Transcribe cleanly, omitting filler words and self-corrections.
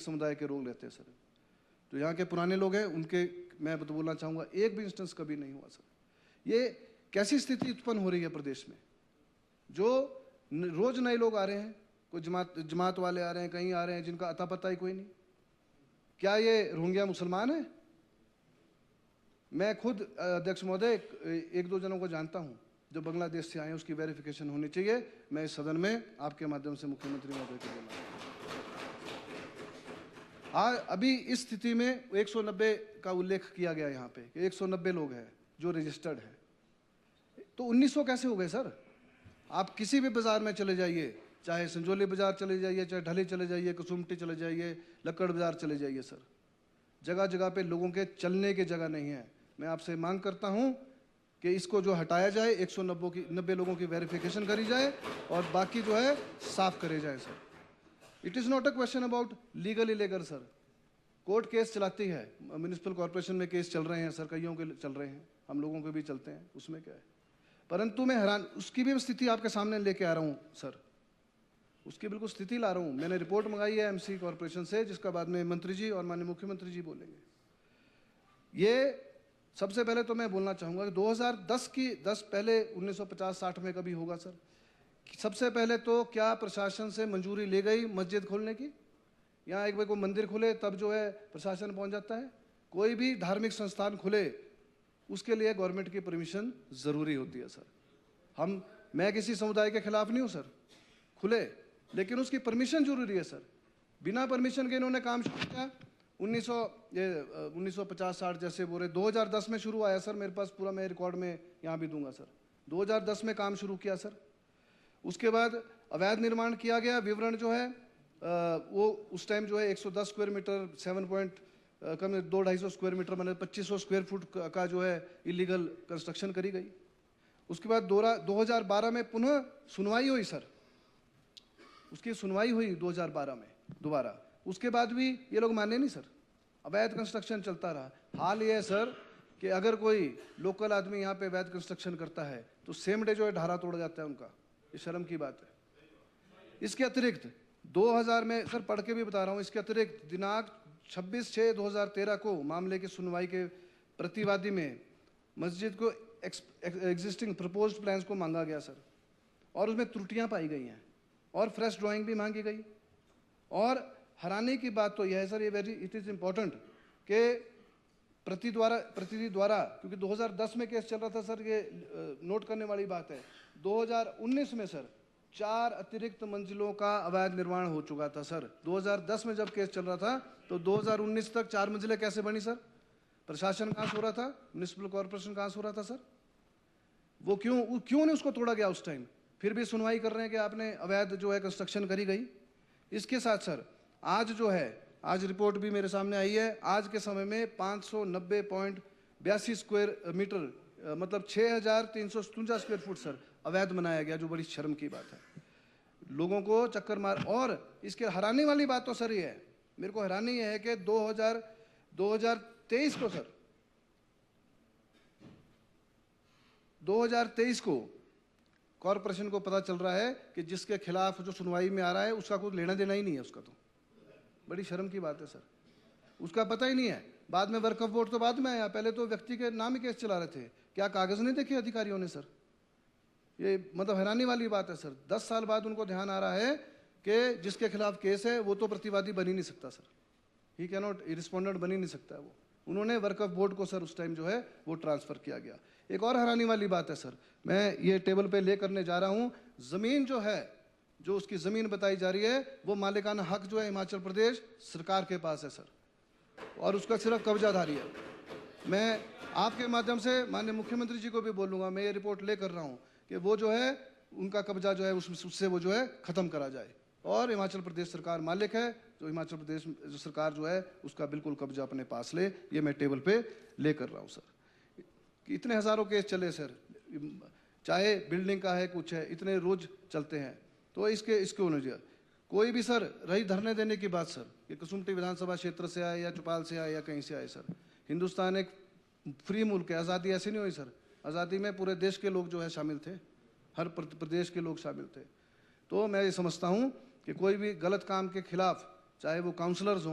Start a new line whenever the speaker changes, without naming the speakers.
समुदाय के लोग रहते हैं सर, जो यहाँ के पुराने लोग हैं उनके मैं तो बोलना चाहूँगा एक भी इंस्टेंस कभी नहीं हुआ सर। ये कैसी स्थिति उत्पन्न हो रही है प्रदेश में, जो रोज नए लोग आ रहे हैं, कोई जमात वाले आ रहे हैं, कहीं आ रहे हैं जिनका अता पता ही कोई नहीं। क्या ये रोहिंग्या मुसलमान है? मैं खुद अध्यक्ष महोदय एक दो जनों को जानता हूँ जो बांग्लादेश से आए हैं, उसकी वेरिफिकेशन होनी चाहिए। मैं इस सदन में आपके माध्यम से मुख्यमंत्री महोदय को बोलूँगा। अभी इस स्थिति में 190 का उल्लेख किया गया यहाँ पे कि 190 लोग हैं जो रजिस्टर्ड हैं, तो 1900 कैसे हो गए सर? आप किसी भी बाजार में चले जाइए, चाहे संजौली बाजार चले जाइए, चाहे ढली चले जाइए, कसुमटी चले जाइए, लक्कड़ बाजार चले जाइए सर, जगह जगह पे लोगों के चलने की जगह नहीं है। मैं आपसे मांग करता हूँ कि इसको जो हटाया जाए, 190 लोगों की वेरिफिकेशन करी जाए और बाकी जो है साफ करे जाए sir. It is not a question about legal illegal sir. Court case चलाती है, म्यूनिसिपल कॉर्पोरेशन में केस चल रहे हैं सर, कईयों के चल रहे हैं, हम लोगों के भी चलते हैं, उसमें क्या है। परंतु मैं हैरान, उसकी भी स्थिति आपके सामने लेके आ रहा हूँ सर, उसकी बिल्कुल स्थिति ला रहा हूँ। मैंने रिपोर्ट मंगाई है एमसी कॉर्पोरेशन से, जिसका बाद में मंत्री जी और माननीय मुख्यमंत्री जी बोलेंगे। ये सबसे पहले तो मैं बोलना चाहूँगा कि 2010 पहले 1950-60 में कभी होगा सर? सबसे पहले तो क्या प्रशासन से मंजूरी ले गई मस्जिद खोलने की? यहाँ एक बार कोई मंदिर खुले तब जो है प्रशासन पहुँच जाता है? कोई भी धार्मिक संस्थान खुले उसके लिए गवर्नमेंट की परमिशन ज़रूरी होती है सर। मैं किसी समुदाय के खिलाफ नहीं हूँ सर, खुले, लेकिन उसकी परमिशन जरूरी है सर। बिना परमिशन के इन्होंने काम शुरू किया 1950-60 जैसे बोल रहे, 2010 में शुरू आया सर, मेरे पास पूरा मैं रिकॉर्ड में यहाँ भी दूंगा सर। 2010 में काम शुरू किया सर। उसके बाद अवैध निर्माण किया गया, विवरण जो है वो उस टाइम जो है 110 स्क्वायर मीटर 250 स्क्वायर मीटर मैंने 2500 स्क्वायर फुट का जो है इलीगल कंस्ट्रक्शन करी गई। उसके बाद 2012 में पुनः सुनवाई हुई सर, उसकी सुनवाई हुई 2012 में दोबारा। उसके बाद भी ये लोग माने नहीं सर, अवैध कंस्ट्रक्शन चलता रहा। हाल ये है सर कि अगर कोई लोकल आदमी यहाँ पे अवैध कंस्ट्रक्शन करता है तो सेम डे जो है ढारा तोड़ा जाता है उनका। ये शर्म की बात है। इसके अतिरिक्त 2000 में सर पढ़ के भी बता रहा हूँ, इसके अतिरिक्त दिनांक 26/6/2013 को मामले की सुनवाई के प्रतिवादी में मस्जिद को एग्जिस्टिंग प्रपोज्ड प्लान्स को मांगा गया सर, और उसमें त्रुटियां पाई गई हैं और फ्रेश ड्राइंग भी मांगी गई। और हैरानी की बात तो यह है सर, ये इट इज़ इम्पोर्टेंट कि प्रतिनिधि द्वारा, क्योंकि 2010 में केस चल रहा था सर, ये नोट करने वाली बात है, 2019 में सर 4 अतिरिक्त मंजिलों का अवैध निर्माण हो चुका था सर। 2010 में जब केस चल रहा था तो 2019 तक 4 मंजिलें कैसे बनी सर? प्रशासन कहाँ सो रहा था? म्यूनिसिपल कॉर्पोरेशन कहाँ सो रहा था सर? वो क्यों नहीं उसको तोड़ा गया उस टाइम? फिर भी सुनवाई कर रहे हैं कि आपने अवैध जो है कंस्ट्रक्शन करी गई। इसके साथ सर आज जो है, आज रिपोर्ट भी मेरे सामने आई है, आज के समय में 590.82 स्क्वायर मीटर मतलब 6357 स्क्वायर फुट सर अवैध बनाया गया, जो बड़ी शर्म की बात है। लोगों को चक्कर मार। और इसके हैरानी वाली बात तो सर ये है, मेरे को हैरानी ये है कि 2023 को सर 2023 को कॉरपोरेशन को पता चल रहा है कि जिसके खिलाफ जो सुनवाई में आ रहा है उसका कुछ लेना देना ही नहीं है उसका। तो बड़ी शर्म की बात है सर, उसका पता ही नहीं है। बाद में वर्क ऑफ बोर्ड तो बाद में आया, पहले तो व्यक्ति के नाम ही केस चला रहे थे। क्या कागज नहीं देखे अधिकारियों ने सर? ये मतलब हैरानी वाली बात है सर। 10 साल बाद उनको ध्यान आ रहा है कि जिसके खिलाफ केस है वो तो प्रतिवादी बन ही नहीं सकता sir, he can not, respondent बन ही नहीं सकता है वो। उन्होंने वर्क ऑफ बोर्ड को सर उस टाइम जो है वो ट्रांसफर किया गया। एक और हैरानी वाली बात है सर, मैं ये टेबल पे ले करने जा रहा हूँ, जमीन जो है, जो उसकी जमीन बताई जा रही है, वो मालिकाना हक जो है हिमाचल प्रदेश सरकार के पास है सर, और उसका सिर्फ कब्जाधारी है। मैं आपके माध्यम से माननीय मुख्यमंत्री जी को भी बोलूँगा, मैं ये रिपोर्ट ले कर रहा हूँ कि वो जो है उनका कब्जा जो है उससे वो जो है ख़त्म करा जाए, और हिमाचल प्रदेश सरकार मालिक है, जो हिमाचल प्रदेश जो सरकार जो है उसका बिल्कुल कब्जा अपने पास ले। ये मैं टेबल पे ले कर रहा हूँ सर। कि इतने हज़ारों केस चले सर, चाहे बिल्डिंग का है कुछ है, इतने रोज चलते हैं, तो इसके होने चाहिए। कोई भी सर रही धरने देने की बात सर, कि कसुमटी विधानसभा क्षेत्र से आए या चौपाल से आए या कहीं से आए सर, हिंदुस्तान एक फ्री मुल्क है, आज़ादी ऐसी नहीं हुई सर। आज़ादी में पूरे देश के लोग जो है शामिल थे, हर प्रदेश के लोग शामिल थे। तो मैं ये समझता हूँ कि कोई भी गलत काम के खिलाफ चाहे वो काउंसलर्स हों,